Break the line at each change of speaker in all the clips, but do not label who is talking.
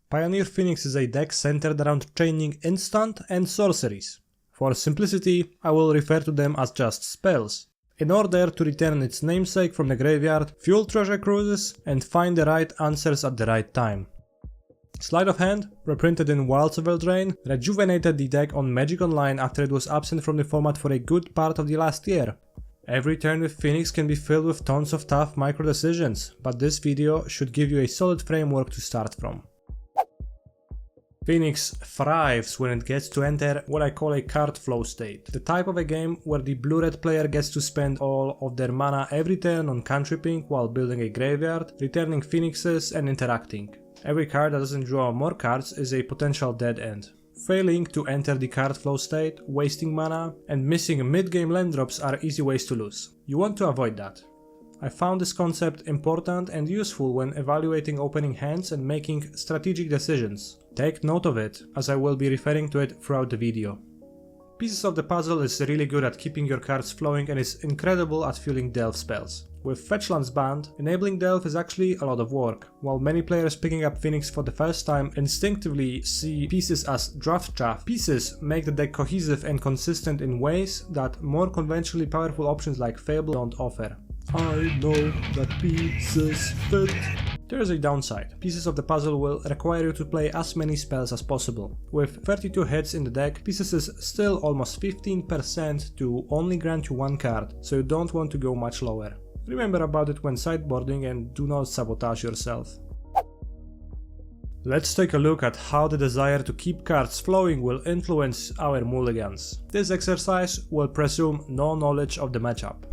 Pioneer Phoenix is a deck centered around chaining instant and sorceries. For simplicity, I will refer to them as just spells, in order to return its namesake from the graveyard, fuel treasure cruises, and find the right answers at the right time. Sleight of Hand, reprinted in Wilds of Eldraine, rejuvenated the deck on Magic Online after it was absent from the format for a good part of the last year. Every turn with Phoenix can be filled with tons of tough micro decisions, but this video should give you a solid framework to start from. Phoenix thrives when it gets to enter what I call a card flow state, the type of a game where the blue-red player gets to spend all of their mana every turn on cantripping while building a graveyard, returning phoenixes and interacting. Every card that doesn't draw more cards is a potential dead end. Failing to enter the card flow state, wasting mana, and missing mid-game land drops are easy ways to lose. You want to avoid that. I found this concept important and useful when evaluating opening hands and making strategic decisions. Take note of it, as I will be referring to it throughout the video. Pieces of the Puzzle is really good at keeping your cards flowing and is incredible at fueling delve spells. With Fetchlands banned, enabling delve is actually a lot of work. While many players picking up Phoenix for the first time instinctively see pieces as draft chaff, pieces make the deck cohesive and consistent in ways that more conventionally powerful options like Fable don't offer. I know that pieces fit. There is a downside. Pieces of the Puzzle will require you to play as many spells as possible. With 32 hits in the deck, Pieces is still almost 15% to only grant you one card, so you don't want to go much lower. Remember about it when sideboarding and do not sabotage yourself. Let's take a look at how the desire to keep cards flowing will influence our mulligans. This exercise will presume no knowledge of the matchup.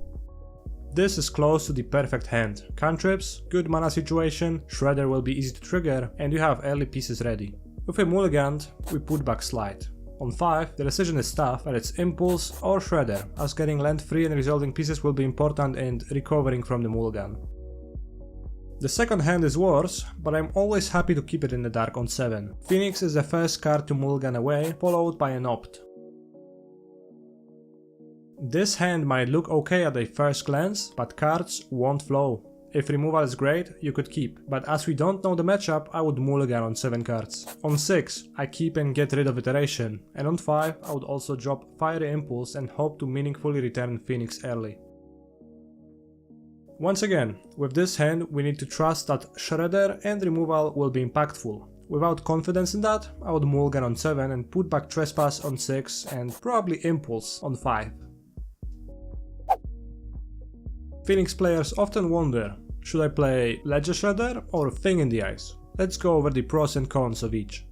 This is close to the perfect hand. Cantrips, good mana situation, Shredder will be easy to trigger, and you have early pieces ready. With a mulligan, we put back Slide. On 5, the decision is tough, and it's Impulse or Shredder, as getting land free and resolving pieces will be important in recovering from the mulligan. The second hand is worse, but I'm always happy to keep it in the dark on 7. Phoenix is the first card to mulligan away, followed by an Opt. This hand might look okay at a first glance, but cards won't flow. If removal is great, you could keep, but as we don't know the matchup, I would mulligan on 7 cards. On 6, I keep and get rid of Iteration, and on 5, I would also drop Fiery Impulse and hope to meaningfully return Phoenix early. Once again, with this hand we need to trust that Shredder and removal will be impactful. Without confidence in that, I would mulligan on 7 and put back Trespass on 6 and probably Impulse on 5. Phoenix players often wonder, should I play Ledger Shredder or Fang in the Eyes? Let's go over the pros and cons of each.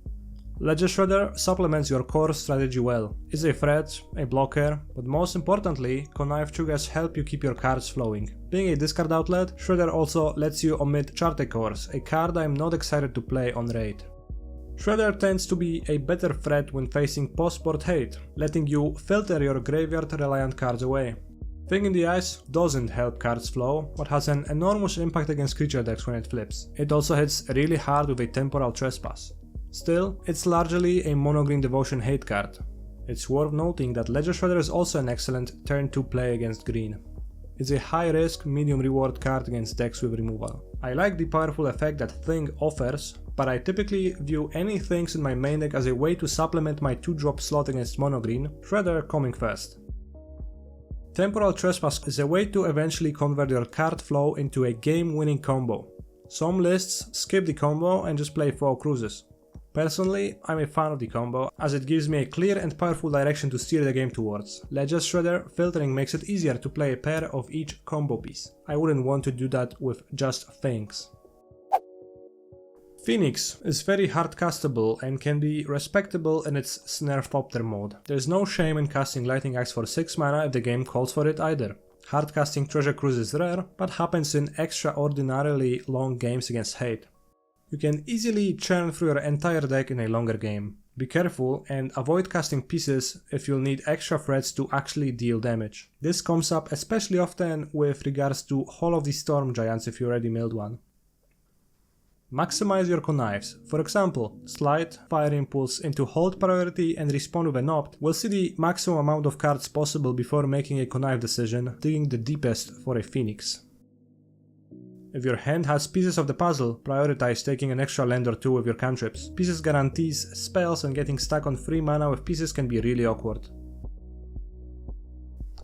Ledger Shredder supplements your core strategy well. It's a threat, a blocker, but most importantly, Connive triggers help you keep your cards flowing. Being a discard outlet, Shredder also lets you omit Chartecores, a card I'm not excited to play on raid. Shredder tends to be a better threat when facing post-board hate, letting you filter your graveyard-reliant cards away. Fang in the Eyes doesn't help cards flow, but has an enormous impact against creature decks when it flips. It also hits really hard with a Temporal Trespass. Still, it's largely a Monog Green Devotion hate card. It's worth noting that Ledger Shredder is also an excellent turn 2 play against green. It's a high risk, medium reward card against decks with removal. I like the powerful effect that Fang offers, but I typically view any things in my main deck as a way to supplement my 2-drop slot against Mono Green, Shredder coming first. Temporal Trespass is a way to eventually convert your card flow into a game-winning combo. Some lists skip the combo and just play 4 cruises. Personally, I'm a fan of the combo, as it gives me a clear and powerful direction to steer the game towards. Ledger Shredder filtering makes it easier to play a pair of each combo piece. I wouldn't want to do that with just Fangs. Phoenix is very hard castable and can be respectable in its Snarfopter mode. There's no shame in casting Lightning Axe for 6 mana if the game calls for it either. Hard casting Treasure Cruise is rare, but happens in extraordinarily long games against hate. You can easily churn through your entire deck in a longer game. Be careful and avoid casting pieces if you'll need extra threats to actually deal damage. This comes up especially often with regards to Hall of the Storm Giants if you already milled one. Maximize your connives. For example, slide Fire Impulse into hold priority and respond with an opt will see the maximum amount of cards possible before making a connive decision, digging the deepest for a Phoenix. If your hand has pieces of the puzzle, prioritize taking an extra land or two with your cantrips. Pieces guarantees spells, and getting stuck on free mana with pieces can be really awkward.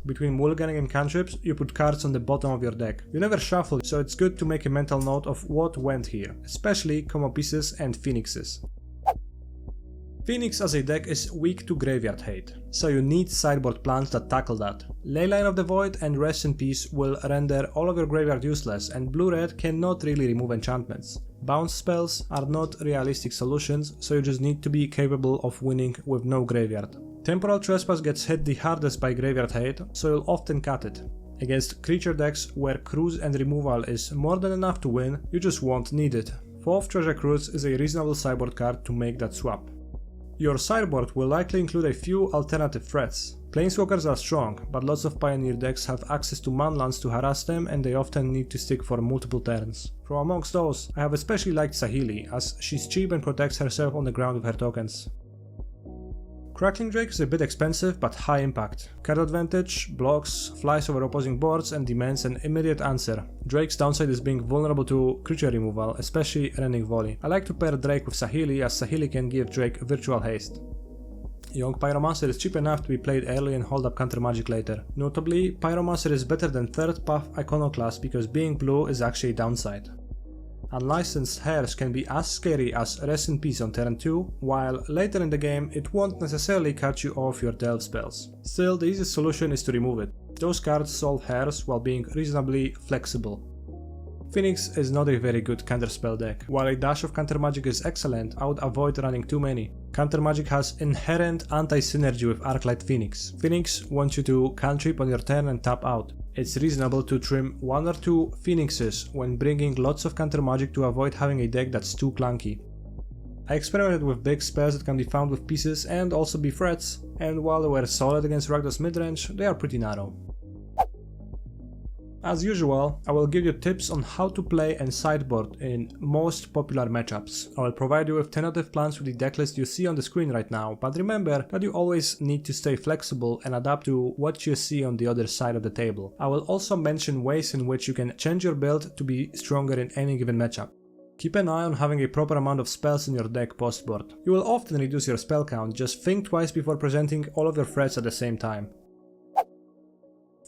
Between mulliganing and cantrips, you put cards on the bottom of your deck. You never shuffle, so it's good to make a mental note of what went here, especially combo pieces and phoenixes. Phoenix as a deck is weak to graveyard hate, so you need sideboard plans that tackle that. Leyline of the Void and Rest in Peace will render all of your graveyard useless, and blue-red cannot really remove enchantments. Bounce spells are not realistic solutions, so you just need to be capable of winning with no graveyard. Temporal Trespass gets hit the hardest by graveyard hate, so you'll often cut it. Against creature decks where Cruise and Removal is more than enough to win, you just won't need it. 4th Treasure Cruise is a reasonable sideboard card to make that swap. Your sideboard will likely include a few alternative threats. Planeswalkers are strong, but lots of Pioneer decks have access to manlands to harass them, and they often need to stick for multiple turns. From amongst those, I have especially liked Saheeli, as she's cheap and protects herself on the ground with her tokens. Crackling Drake is a bit expensive but high impact. Card advantage, blocks, flies over opposing boards, and demands an immediate answer. Drake's downside is being vulnerable to creature removal, especially Rending Volley. I like to pair Drake with Saheeli, as Saheeli can give Drake virtual haste. Young Pyromancer is cheap enough to be played early and hold up counter magic later. Notably, Pyromancer is better than 3rd Path Iconoclast because being blue is actually a downside. Unlicensed Hairs can be as scary as Rest in Peace on turn 2, while later in the game it won't necessarily cut you off your delve spells. Still, the easiest solution is to remove it. Those cards solve Hairs while being reasonably flexible. Phoenix is not a very good counterspell deck. While a dash of counter magic is excellent, I would avoid running too many. Counter magic has inherent anti-synergy with Arclight Phoenix. Phoenix wants you to cantrip on your turn and tap out. It's reasonable to trim 1 or 2 Phoenixes when bringing lots of counter magic to avoid having a deck that's too clunky. I experimented with big spells that can be found with pieces and also be threats, and while they were solid against Ragos midrange, they are pretty narrow. As usual, I will give you tips on how to play and sideboard in most popular matchups. I will provide you with tentative plans with the decklist you see on the screen right now, but remember that you always need to stay flexible and adapt to what you see on the other side of the table. I will also mention ways in which you can change your build to be stronger in any given matchup. Keep an eye on having a proper amount of spells in your deck post-board. You will often reduce your spell count, just think twice before presenting all of your threats at the same time.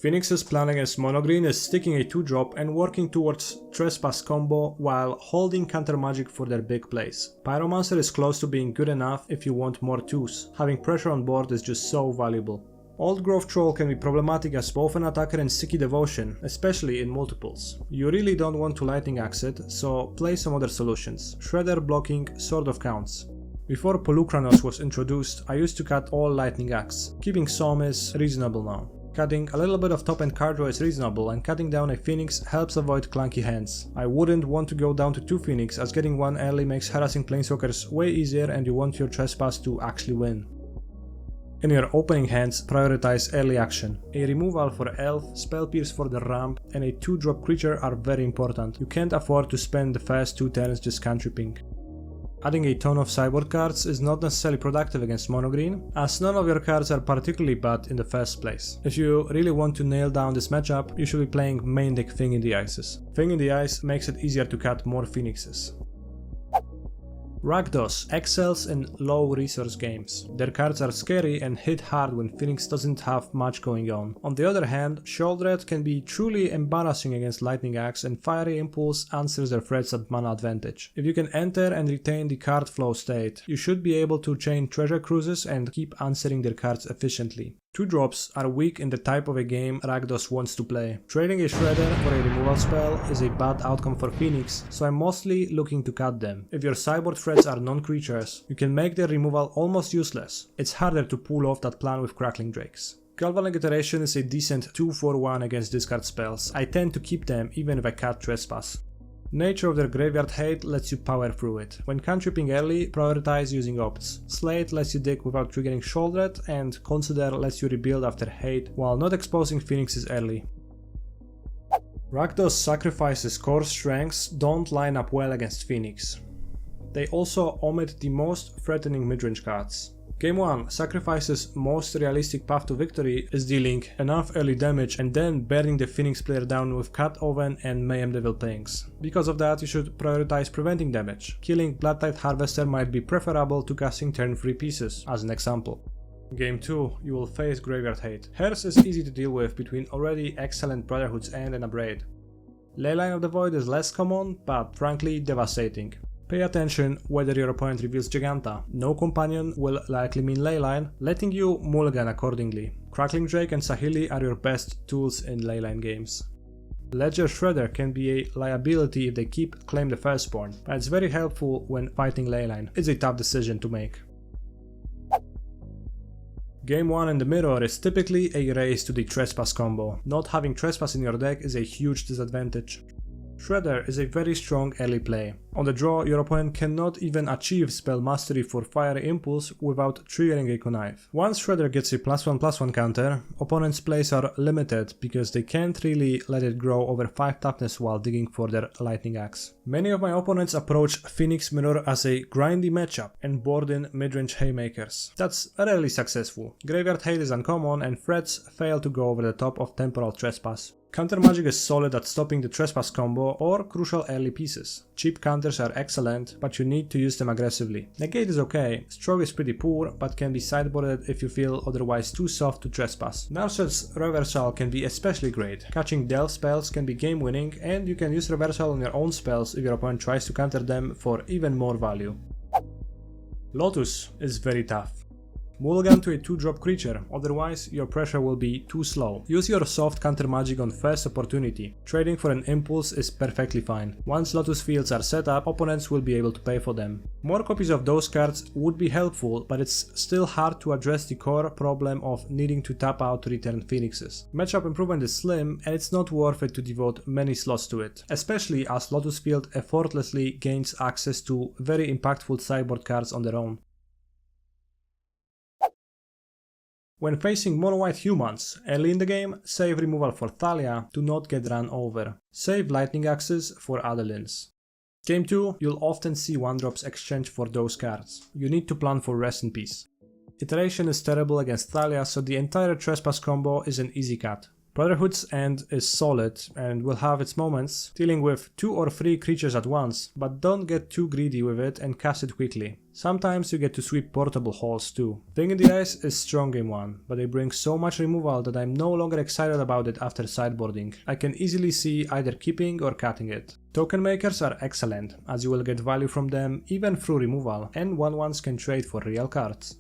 Phoenix's plan against Monog Green is sticking a 2-drop and working towards Trespass combo while holding counter magic for their big plays. Pyromancer is close to being good enough if you want more 2s. Having pressure on board is just so valuable. Old Growth Troll can be problematic as both an attacker and sticky devotion, especially in multiples. You really don't want to lightning axe it, so play some other solutions. Shredder blocking sort of counts. Before Polukranos was introduced, I used to cut all lightning axe. Keeping some is reasonable now. Cutting a little bit of top end card draw is reasonable, and cutting down a Phoenix helps avoid clunky hands. I wouldn't want to go down to 2 Phoenix, as getting 1 early makes harassing Planeswalkers way easier and you want your Trespass to actually win. In your opening hands, prioritize early action. A removal for Elf, Spell Pierce for the ramp, and a 2-drop creature are very important. You can't afford to spend the first 2 turns just cantripping. Adding a ton of sideboard cards is not necessarily productive against Monog Green, as none of your cards are particularly bad in the first place. If you really want to nail down this matchup, you should be playing main deck Fang in the Ices. Fang in the Ice makes it easier to cut more Phoenixes. Ragos excels in low resource games. Their cards are scary and hit hard when Phoenix doesn't have much going on. On the other hand, Shouldred can be truly embarrassing against Lightning Axe, and Fiery Impulse answers their threats at mana advantage. If you can enter and retain the card flow state, you should be able to chain treasure cruises and keep answering their cards efficiently. 2-drops are weak in the type of a game Ragos wants to play. Trading a Shredder for a removal spell is a bad outcome for Phoenix, so I'm mostly looking to cut them. If your sideboard threats are non-creatures, you can make their removal almost useless. It's harder to pull off that plan with Crackling Drakes. Galvanic Iteration is a decent 2-for-1 against discard spells. I tend to keep them even if I cut Trespass. Nature of their graveyard hate lets you power through it. When cantripping early, prioritize using opts. Slate lets you dig without triggering Shouldred, and Consider lets you rebuild after hate while not exposing Phoenixes early. Ragos sacrifices core strengths don't line up well against Phoenix. They also omit the most threatening midrange cards. Game 1 sacrifices most realistic path to victory is dealing enough early damage and then burning the Phoenix player down with Cat Oven and Mayhem Devil Pangs. Because of that, you should prioritize preventing damage. Killing Blood-Tide Harvester might be preferable to casting turn 3 pieces, as an example. Game 2, you will face Graveyard Hate. Hers is easy to deal with between already excellent Brotherhood's End and Abrade. Leyline of the Void is less common, but frankly devastating. Pay attention whether your opponent reveals Giganta. No companion will likely mean Leyline, letting you mulligan accordingly. Crackling Drake and Sahili are your best tools in Leyline games. Ledger Shredder can be a liability if they keep Claim the Firstborn, but it's very helpful when fighting Leyline. It's a tough decision to make. Game 1 in the mirror is typically a race to the Trespass combo. Not having Trespass in your deck is a huge disadvantage. Shredder is a very strong early play. On the draw, your opponent cannot even achieve spell mastery for Fiery Impulse without triggering a Connive. Once Shredder gets a +1/+1 counter, opponents' plays are limited because they can't really let it grow over 5 toughness while digging for their Lightning Axe. Many of my opponents approach Phoenix Mirror as a grindy matchup and board in midrange haymakers. That's rarely successful. Graveyard Hate is uncommon and threats fail to go over the top of Temporal Trespass. Counter Magic is solid at stopping the Trespass combo or crucial early pieces. Cheap counters are excellent, but you need to use them aggressively. Negate is okay, Stroke is pretty poor, but can be sideboarded if you feel otherwise too soft to Trespass. Narshet's Reversal can be especially great. Catching Delve spells can be game winning, and you can use Reversal on your own spells if your opponent tries to counter them for even more value. Lotus is very tough. Mulligan to a 2-drop creature, otherwise your pressure will be too slow. Use your soft counter magic on first opportunity. Trading for an impulse is perfectly fine. Once Lotus fields are set up, opponents will be able to pay for them. More copies of those cards would be helpful, but it's still hard to address the core problem of needing to tap out to return Phoenixes. Matchup improvement is slim, and it's not worth it to devote many slots to it, especially as Lotus field effortlessly gains access to very impactful sideboard cards on their own. When facing mono-white humans, early in the game, save removal for Thalia to not get run over. Save Lightning Axes for Adelins. Game 2, you'll often see 1-drops exchange for those cards. You need to plan for Rest in Peace. Iteration is terrible against Thalia, so the entire Trespass combo is an easy cut. Brotherhood's End is solid and will have its moments, dealing with 2 or 3 creatures at once, but don't get too greedy with it and cast it quickly. Sometimes you get to sweep portable halls too. Fang in the Ice is strong game 1, but they bring so much removal that I'm no longer excited about it after sideboarding. I can easily see either keeping or cutting it. Token makers are excellent, as you will get value from them even through removal, and 1/1s can trade for real cards.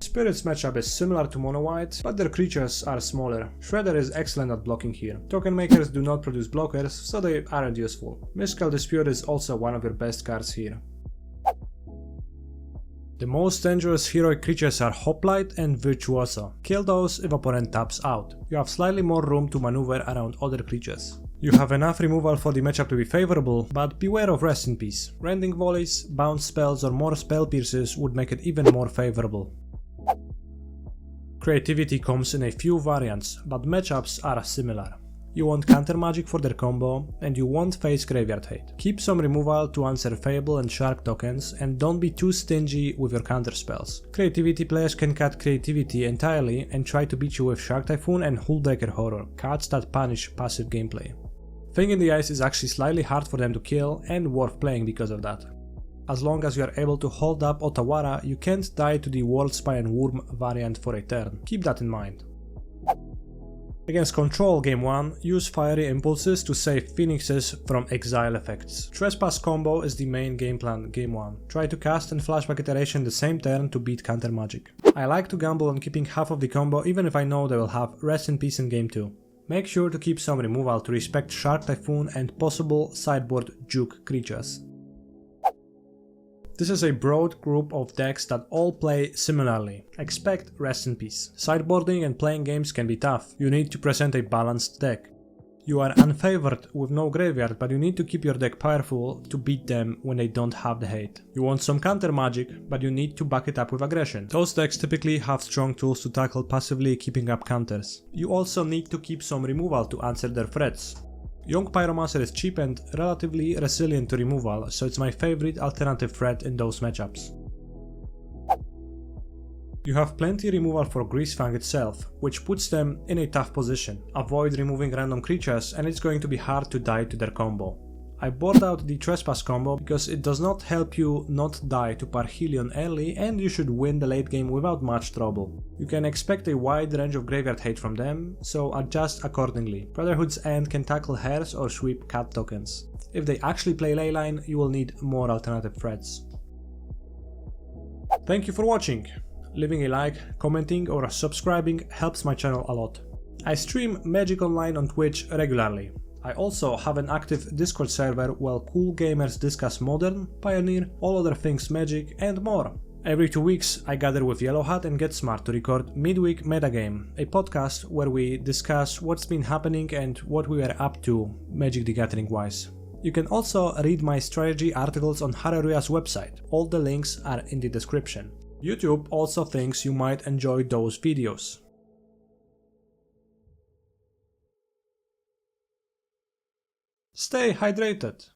Spirit's matchup is similar to mono-white, but their creatures are smaller. Shredder is excellent at blocking here. Token makers do not produce blockers, so they aren't useful. Mystical Dispute is also one of your best cards here. The most dangerous heroic creatures are Hoplite and Virtuoso. Kill those if opponent taps out. You have slightly more room to maneuver around other creatures. You have enough removal for the matchup to be favorable, but beware of Rest in Peace. Rending Volleys, bounce spells or more spell pierces would make it even more favorable. Creativity comes in a few variants, but matchups are similar. You want counter magic for their combo, and you won't face Graveyard Hate. Keep some removal to answer Fable and Shark tokens, and don't be too stingy with your counter spells. Creativity players can cut creativity entirely and try to beat you with Shark Typhoon and Hullbreaker Horror, cards that punish passive gameplay. Fang in the Ice is actually slightly hard for them to kill and worth playing because of that. As long as you are able to hold up Otawara, you can't die to the Worldspine and Wurm variant for a turn. Keep that in mind. Against Control game 1, use Fiery Impulses to save Phoenixes from exile effects. Trespass combo is the main game plan game 1. Try to cast and Flashback Iteration the same turn to beat counter magic. I like to gamble on keeping half of the combo even if I know they will have Rest in Peace in game 2. Make sure to keep some removal to respect Shark Typhoon and possible sideboard juke creatures. This is a broad group of decks that all play similarly. Expect Rest in Peace. Sideboarding and playing games can be tough. You need to present a balanced deck. You are unfavored with no graveyard, but you need to keep your deck powerful to beat them when they don't have the hate. You want some counter magic, but you need to back it up with aggression. Those decks typically have strong tools to tackle passively keeping up counters. You also need to keep some removal to answer their threats. Young Pyromancer is cheap and relatively resilient to removal, so it's my favorite alternative threat in those matchups. You have plenty removal for Fang itself, which puts them in a tough position. Avoid removing random creatures and it's going to be hard to die to their combo. I bored out the Trespass combo because it does not help you not die to Parhelion early and you should win the late game without much trouble. You can expect a wide range of graveyard hate from them, so adjust accordingly. Brotherhood's End can tackle Hairs or sweep cat tokens. If they actually play Leyline, you will need more alternative threats. Thank you for watching. Leaving a like, commenting or subscribing helps my channel a lot. I stream Magic Online on Twitch regularly. I also have an active Discord server where cool gamers discuss Modern, Pioneer, all other things Magic and more. Every 2 weeks I gather with Yellow Hat and Get Smart to record Midweek Metagame, a podcast where we discuss what's been happening and what we were up to Magic the Gathering wise. You can also read my strategy articles on Hareruya's website. All the links are in the description. YouTube also thinks you might enjoy those videos. Stay hydrated.